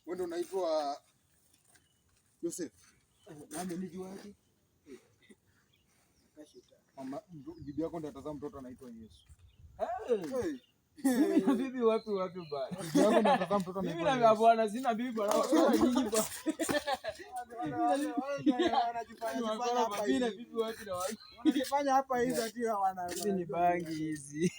Wewe unaitwa Joseph. Nani nijuaje? Mama bibi yako ndiye atazaa mtoto anaitwa Yesu. Mimi na bibi wapi bwana? Bibi yako ndiye atazaa mtoto anaitwa Yesu. Mimi na bwana sina bibi bwana. Nyinyi bwana. Wanajifanya hapa hizo ati wana. Hizi ni bangi hizi.